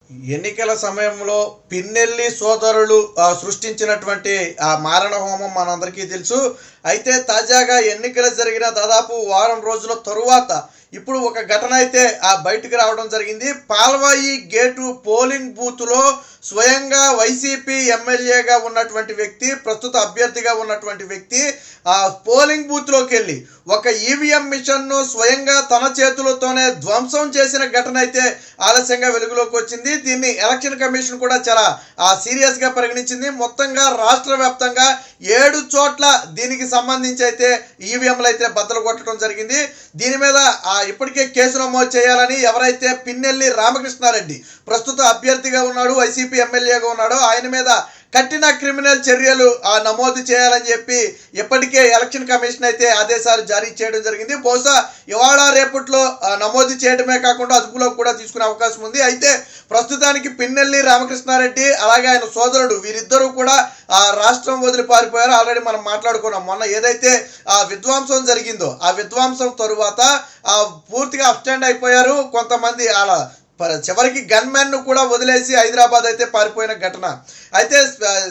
ఎన్నికల సమయంలో పిన్నెల్లి సోదరులు సృష్టించినటువంటి ఆ మారణ హోమం మనందరికీ తెలుసు. అయితే తాజాగా ఎన్నికలు జరిగిన దాదాపు వారం రోజుల తరువాత ఇప్పుడు ఒక ఘటన అయితే బయటకు రావడం జరిగింది. పాల్వాయి గేటు పోలింగ్ బూత్లో స్వయంగా వైసీపీ ఎమ్మెల్యేగా ఉన్నటువంటి వ్యక్తి, ప్రస్తుత అభ్యర్థిగా ఉన్నటువంటి వ్యక్తి పోలింగ్ బూత్లోకి వెళ్ళి ఒక ఈవీఎం మిషన్ను స్వయంగా తన చేతులతోనే ధ్వంసం చేసిన ఘటన అయితే ఆలస్యంగా వెలుగులోకి వచ్చింది. దీన్ని ఎలక్షన్ కమిషన్ కూడా చాలా సీరియస్గా పరిగణించింది. మొత్తంగా రాష్ట్ర వ్యాప్తంగా 7 చోట్ల దీనికి సంబంధించి అయితే ఈవీఎంలు అయితే బద్దలు కొట్టడం జరిగింది. దీని మీద ఇప్పటికే కేసు నమోదు చేయాలని ఎవరైతే పిన్నెల్లి రామకృష్ణారెడ్డి ప్రస్తుత అభ్యర్థిగా ఉన్నాడు, వైసీపీ ఎమ్మెల్యేగా ఉన్నాడో ఆయన మీద కఠిన క్రిమినల్ చర్యలు నమోదు చేయాలని చెప్పి ఇప్పటికే ఎలక్షన్ కమిషన్ అయితే ఆదేశాలు జారీ చేయడం జరిగింది. బహుశా ఇవాళ రేపట్లో నమోదు చేయడమే కాకుండా అదుపులోకి కూడా తీసుకునే అవకాశం ఉంది. అయితే ప్రస్తుతానికి పిన్నెల్లి రామకృష్ణారెడ్డి అలాగే ఆయన సోదరుడు వీరిద్దరూ కూడా రాష్ట్రం వదిలి పారిపోయారు. ఆల్రెడీ మనం మాట్లాడుకున్నాం. మొన్న ఏదైతే విధ్వంసం జరిగిందో ఆ విధ్వంసం తరువాత పూర్తిగా అప్స్టాండ్ అయిపోయారు కొంతమంది. చివరికి గన్మెన్ను కూడా వదిలేసి హైదరాబాద్ అయితే పారిపోయిన ఘటన. అయితే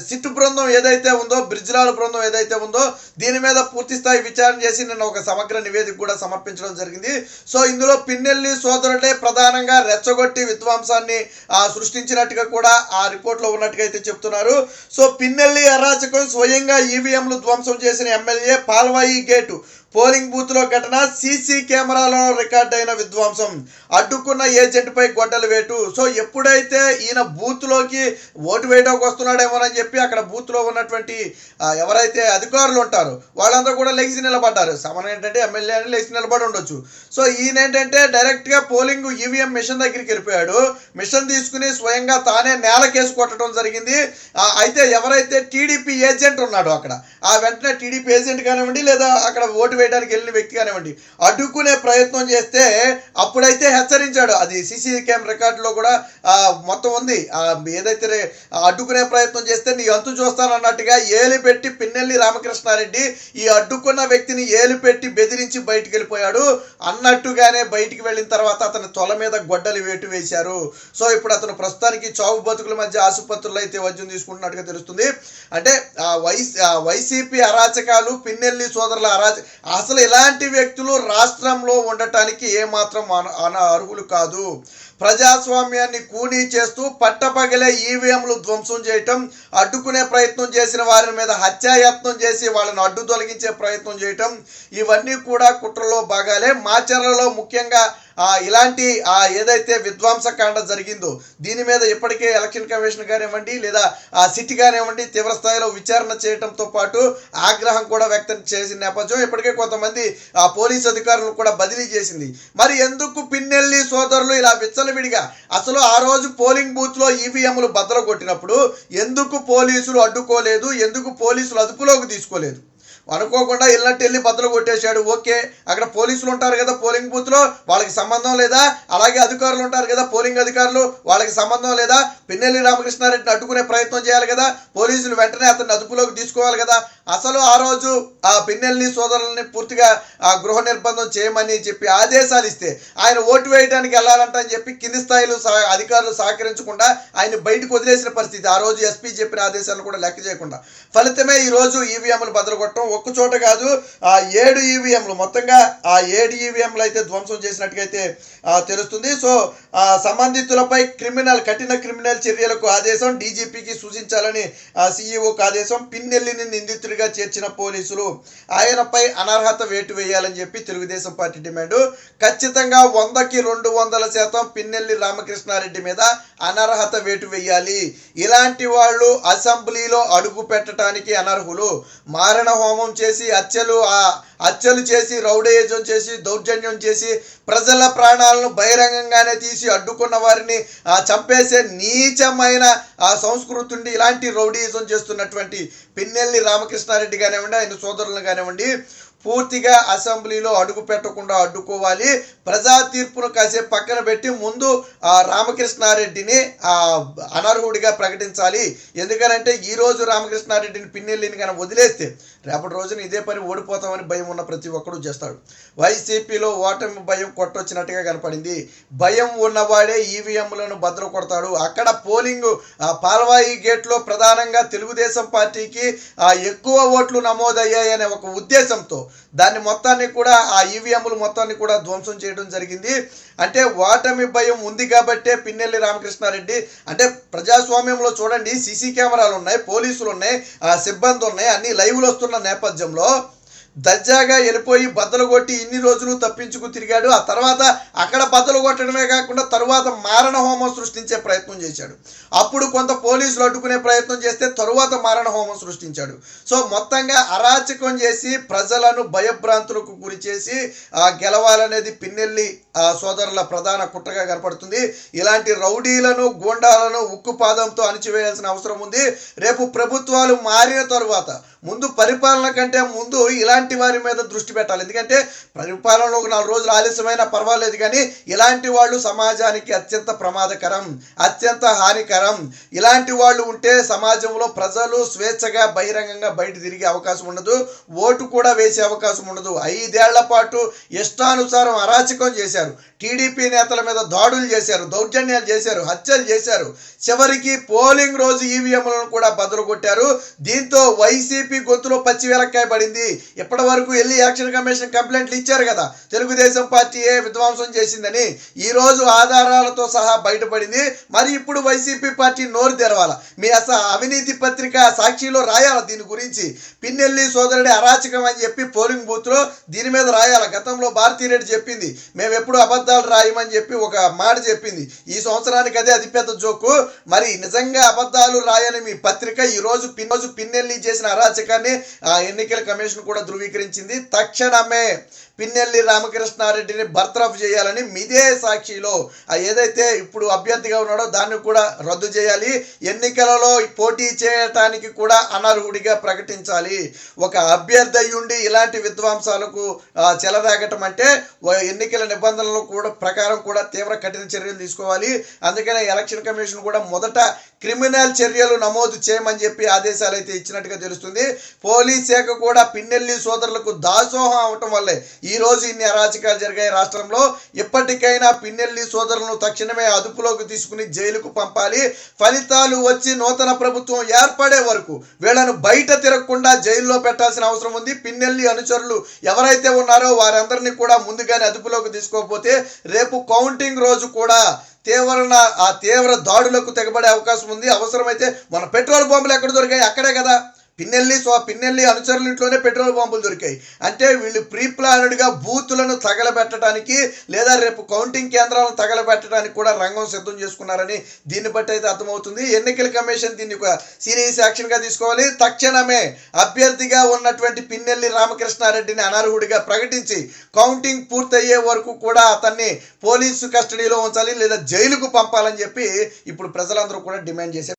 సిట్ బృందం ఏదైతే ఉందో, బ్రిజ్లాల్ బృందం ఏదైతే ఉందో దీని మీద పూర్తి స్థాయి విచారణ చేసి నిన్న ఒక సమగ్ర నివేదిక కూడా సమర్పించడం జరిగింది. సో ఇందులో పిన్నెల్లి సోదరుడే ప్రధానంగా రెచ్చగొట్టి విధ్వంసాన్ని సృష్టించినట్టుగా కూడా ఆ రిపోర్ట్లో ఉన్నట్టుగా అయితే చెప్తున్నారు. సో పిన్నెల్లి అరాచకం, స్వయంగా ఈవీఎంలు ధ్వంసం చేసిన ఎమ్మెల్యే, పాల్వాయి గేటు పోలింగ్ బూత్లో ఘటన, సీసీ కెమెరాలో రికార్డ్ అయిన విధ్వంసం, అడ్డుకున్న ఏజెంట్పై గొడ్డల వేటు. సో ఎప్పుడైతే ఈయన బూత్లోకి ఓటు వేయడానికి వస్తున్నాడేమోనని చెప్పి అక్కడ బూత్లో ఉన్నటువంటి ఎవరైతే అధికారులు ఉంటారో వాళ్ళందరూ కూడా లెగిసి నిలబడ్డారు. సమయం ఏంటంటే ఎమ్మెల్యే అని లెగిసి నిలబడి ఉండొచ్చు. సో ఈయన ఏంటంటే డైరెక్ట్గా పోలింగ్ ఈవీఎం మిషన్ దగ్గరికి వెళ్ళిపోయాడు. మిషన్ తీసుకుని స్వయంగా తానే నేలకేసి కొట్టడం జరిగింది. అయితే ఎవరైతే టీడీపీ ఏజెంట్ ఉన్నాడో అక్కడ వెంటనే టీడీపీ ఏజెంట్ కానివ్వండి లేదా అక్కడ ఓటు వేయడానికి వెళ్ళిన వ్యక్తి కానివ్వండి అడ్డుకునే ప్రయత్నం చేస్తే అప్పుడైతే హెచ్చరించాడు. అది సీసీ కెమెరా రికార్డులో కూడా మొత్తం ఉంది. ఏదైతే అడ్డుకునే ప్రయత్నం చేస్తే నీ అంతు చూస్తానన్నట్టుగా ఏలు పెట్టి పిన్నెల్లి రామకృష్ణారెడ్డి ఈ అడ్డుకున్న వ్యక్తిని ఏలు పెట్టి బెదిరించి బయటికి వెళ్ళిపోయాడు. అన్నట్టుగానే బయటికి వెళ్ళిన తర్వాత అతని తొల మీద గొడ్డలి వేటు వేశారు. సో ఇప్పుడు అతను ప్రస్తుతానికి చావు బతుకుల మధ్య ఆసుపత్రుల్లో అయితే వైద్యం తీసుకుంటున్నట్టుగా తెలుస్తుంది. అంటే వైసీపీ అరాచకాలు, పిన్నెల్లి సోదరుల అసలు ఇలాంటి వ్యక్తులు రాష్ట్రంలో ఉండటానికి ఏమాత్రం అర్హులు కాదు. ప్రజాస్వామ్యాన్ని కూనీ చేస్తూ పట్టపగలే ఈవీఎంలు ధ్వంసం చేయటం, అడ్డుకునే ప్రయత్నం చేసిన వారి మీద హత్యాయత్నం చేసి వాళ్ళని అడ్డు తొలగించే ప్రయత్నం చేయటం, ఇవన్నీ కూడా కుట్రలో భాగాలే. మాచర్లలో ముఖ్యంగా ఇలాంటి ఏదైతే విధ్వంసకాండ జరిగిందో దీని మీద ఇప్పటికే ఎలక్షన్ కమిషన్ కానివ్వండి లేదా సిటీ కానివ్వండి తీవ్ర స్థాయిలో విచారణ చేయడంతో పాటు ఆగ్రహం కూడా వ్యక్తం చేసిన నేపథ్యం ఇప్పటికే కొంతమంది పోలీసు అధికారులను కూడా బదిలీ చేసింది. మరి ఎందుకు పిన్నెల్లి సోదరులు ఇలా విచ్చలవిడిగా అసలు ఆ రోజు పోలింగ్ బూత్లో ఈవీఎంలు బద్దలు కొట్టినప్పుడు ఎందుకు పోలీసులు అడ్డుకోలేదు, ఎందుకు పోలీసులు అదుపులోకి తీసుకోలేదు? అనుకోకుండా ఇళ్ళంటే వెళ్ళి బద్దలు కొట్టేశాడు. ఓకే, అక్కడ పోలీసులు ఉంటారు కదా పోలింగ్ బూత్లో, వాళ్ళకి సంబంధం లేదా? అలాగే అధికారులు ఉంటారు కదా పోలింగ్ అధికారులు, వాళ్ళకి సంబంధం లేదా? పిన్నెల్లి రామకృష్ణారెడ్డిని అడ్డుకునే ప్రయత్నం చేయాలి కదా, పోలీసులు వెంటనే అతన్ని అదుపులోకి తీసుకోవాలి కదా. అసలు ఆ రోజు పిన్నెల్లి సోదరులని పూర్తిగా గృహ నిర్బంధం చేయమని చెప్పి ఆదేశాలు ఇస్తే ఆయన ఓటు వేయడానికి వెళ్ళాలంట అని చెప్పి కింది స్థాయిలో అధికారులు సహకరించకుండా ఆయన బయటకు వదిలేసిన పరిస్థితి. ఆ రోజు ఎస్పీ చెప్పిన ఆదేశాలను కూడా లెక్క చేయకుండా ఫలితమే ఈరోజు ఈవీఎంలు బద్దలు కొట్టడం. ఒక్క చోట కాదు, 7 ఈవీఎంలు మొత్తంగా 7 ఈవీఎంలు అయితే ధ్వంసం చేసినట్టుగా అయితే తెలుస్తుంది. సో సంబంధితులపై కఠిన క్రిమినల్ చర్యలకు ఆదేశం, డీజీపీకి సూచించాలని సీఈఓకి ఆదేశం. పిన్నెల్లిని నిందితుడిగా చేర్చిన పోలీసులు ఆయనపై అనర్హత వేటు వేయాలని చెప్పి తెలుగుదేశం పార్టీ డిమాండ్. ఖచ్చితంగా 100కి 200% పిన్నెల్లి రామకృష్ణారెడ్డి మీద అనర్హత వేటు వేయాలి. ఇలాంటి వాళ్ళు అసెంబ్లీలో అడుగు పెట్టడానికి అనర్హులు. మారణ హోమం చేసి హత్యలు చేసి రౌడేజం చేసి దౌర్జన్యం చేసి ప్రజల ప్రాణాలను బహిరంగంగానే తీసి అడ్డుకున్న వారిని చంపేసే నీచమైన సంస్కృతి ఉండి ఇలాంటి రౌడీజం చేస్తున్నటువంటి పిన్నెల్లి రామకృష్ణారెడ్డి కానివ్వండి, ఆయన సోదరులను కానివ్వండి, పూర్తిగా అసెంబ్లీలో అడుగు పెట్టకుండా అడ్డుకోవాలి. ప్రజా తీర్పును కాసేపు పక్కన పెట్టి ముందు రామకృష్ణారెడ్డిని అనర్హుడిగా ప్రకటించాలి. ఎందుకనంటే ఈరోజు రామకృష్ణారెడ్డిని పిన్నెల్లిని కానీ వదిలేస్తే రేపటి రోజున ఇదే పని ఓడిపోతామని భయం ఉన్న ప్రతి ఒక్కడు చేస్తాడు. వైసీపీలో ఓటమి భయం కొట్టొచ్చినట్టుగా కనపడింది. భయం ఉన్నవాడే ఈవీఎంలను బద్దలు కొడతాడు. అక్కడ పోలింగ్ పాల్వాయి గేట్లో ప్రధానంగా తెలుగుదేశం పార్టీకి ఎక్కువ ఓట్లు నమోదయ్యాయనే ఒక ఉద్దేశంతో దాన్ని మొత్తాన్ని కూడా ఆ ఈవీఎంలు మొత్తాన్ని కూడా ధ్వంసం చేయడం జరిగింది. అంటే ఓటమి భయం ఉంది కాబట్టే పిన్నెల్లి రామకృష్ణారెడ్డి, అంటే ప్రజాస్వామ్యంలో చూడండి, సీసీ కెమెరాలు ఉన్నాయి, పోలీసులు ఉన్నాయి, సిబ్బంది ఉన్నాయి, అన్ని లైవ్లు వస్తున్న నేపథ్యంలో దర్జాగా వెళ్ళిపోయి బద్దలు కొట్టి ఇన్ని రోజులు తప్పించుకు తిరిగాడు. ఆ తర్వాత అక్కడ బద్దలు కొట్టడమే కాకుండా తరువాత మారణ హోమం సృష్టించే ప్రయత్నం చేశాడు. అప్పుడు కొంత పోలీసులు అడ్డుకునే ప్రయత్నం చేస్తే తరువాత మారణ హోమం సృష్టించాడు. సో మొత్తంగా అరాచకం చేసి ప్రజలను భయభ్రాంతులకు గురి చేసి గెలవాలనేది పిన్నెల్లి సోదరుల ప్రధాన కుట్రగా కనపడుతుంది. ఇలాంటి రౌడీలను గూండాలను ఉక్కుపాదంతో అణిచివేయాల్సిన అవసరం ఉంది. రేపు ప్రభుత్వాలు మారిన తరువాత ముందు పరిపాలన కంటే ముందు ఇలాంటి వారి మీద దృష్టి పెట్టాలి. ఎందుకంటే పరిపాలనలో 4 రోజులు ఆలస్యమైనా పర్వాలేదు, కానీ ఇలాంటి వాళ్ళు సమాజానికి అత్యంత ప్రమాదకరం, అత్యంత హానికరం. ఇలాంటి వాళ్ళు ఉంటే సమాజంలో ప్రజలు స్వేచ్ఛగా బహిరంగంగా బయట తిరిగే అవకాశం ఉండదు, ఓటు కూడా వేసే అవకాశం ఉండదు. 5 ఏళ్ల పాటు ఇష్టానుసారం అరాచకం చేశారు. టీడీపీ నేతల మీద దాడులు చేశారు, దౌర్జన్యాలు చేశారు, హత్యలు చేశారు. చివరికి పోలింగ్ రోజు ఈవీఎంలను కూడా బదులు కొట్టారు. దీంతో వైసీపీ గొంతులో పచ్చి వెలక్కాయ పడింది. ఇప్పటి వరకు వెళ్ళి ఎలక్షన్ కమిషన్ కంప్లైంట్లు ఇచ్చారు కదా, తెలుగుదేశం పార్టీయే విధ్వంసం చేసిందని. ఈ రోజు ఆధారాలతో సహా బయటపడింది. మరి ఇప్పుడు వైసీపీ పార్టీ నోరు తెరవాల, మీ అవినీతి పత్రిక సాక్షిలో రాయాల దీని గురించి. పిన్నెల్లి సోదరుడి అరాచకం అని చెప్పి పోలింగ్ బూత్లో దీని మీద రాయాల. గతంలో భారతీరెడ్డి చెప్పింది, మేము ఎప్పుడు అబద్ధాలు రాయమని చెప్పి ఒక మాట చెప్పింది. ఈ సంవత్సరానికి అదే అతిపెద్ద జోకు. మరి నిజంగా అబద్ధాలు రాయని మీ పత్రిక ఈ రోజు పిన్నెల్లి చేసిన అరాచకాన్ని ఎన్నికల కమిషన్ కూడా ధృవీకరించింది. తక్షణమే పిన్నెల్లి రామకృష్ణారెడ్డిని బర్తరఫ్ చేయాలని మిదే సాక్షిలో ఏదైతే ఇప్పుడు అభ్యర్థిగా ఉన్నాడో దాన్ని కూడా రద్దు చేయాలి. ఎన్నికలలో పోటీ చేయటానికి కూడా అనర్హుడిగా ప్రకటించాలి. ఒక అభ్యర్థి అయ్యుండి ఇలాంటి విధ్వంసాలకు చెలరాగటం అంటే ఎన్నికల నిబంధనలు కూడా ప్రకారం కూడా తీవ్ర కఠిన చర్యలు తీసుకోవాలి. అందుకనే ఎలక్షన్ కమిషన్ కూడా మొదట క్రిమినల్ చర్యలు నమోదు చేయమని చెప్పి ఆదేశాలు అయితే ఇచ్చినట్టుగా తెలుస్తుంది. పోలీస్ శాఖ కూడా పిన్నెల్లి సోదరులకు దాసోహం అవటం వల్లే ఈ రోజు ఇన్ని అరాచకాలు జరిగాయి రాష్ట్రంలో. ఇప్పటికైనా పిన్నెల్లి సోదరులను తక్షణమే అదుపులోకి తీసుకుని జైలుకు పంపాలి. ఫలితాలు వచ్చి నూతన ప్రభుత్వం ఏర్పడే వరకు వీళ్ళను బయట తిరగకుండా జైల్లో పెట్టాల్సిన అవసరం ఉంది. పిన్నెల్లి అనుచరులు ఎవరైతే ఉన్నారో వారందరినీ కూడా ముందుగానే అదుపులోకి తీసుకోకపోతే రేపు కౌంటింగ్ రోజు కూడా తీవ్ర దాడులకు తెగబడే అవకాశం ఉంది. అవసరమైతే మన పెట్రోల్ బాంబులు ఎక్కడ దొరికాయి, అక్కడే కదా పిన్నెల్లి అనుచరుల ఇంట్లోనే పెట్రోల్ బాంబులు దొరికాయి. అంటే వీళ్ళు ప్రీ ప్లాన్డ్గా బూతులను తగలబెట్టడానికి లేదా రేపు కౌంటింగ్ కేంద్రాలను తగలబెట్టడానికి కూడా రంగం సిద్ధం చేసుకున్నారని దీన్ని బట్టి అయితే అర్థమవుతుంది. ఎన్నికల కమిషన్ దీన్ని ఒక సీరియస్ యాక్షన్గా తీసుకోవాలి. తక్షణమే అభ్యర్థిగా ఉన్నటువంటి పిన్నెల్లి రామకృష్ణారెడ్డిని అనర్హుడిగా ప్రకటించి కౌంటింగ్ పూర్తయ్యే వరకు కూడా అతన్ని పోలీసు కస్టడీలో ఉంచాలి లేదా జైలుకు పంపాలని చెప్పి ఇప్పుడు ప్రజలందరూ కూడా డిమాండ్ చేశారు.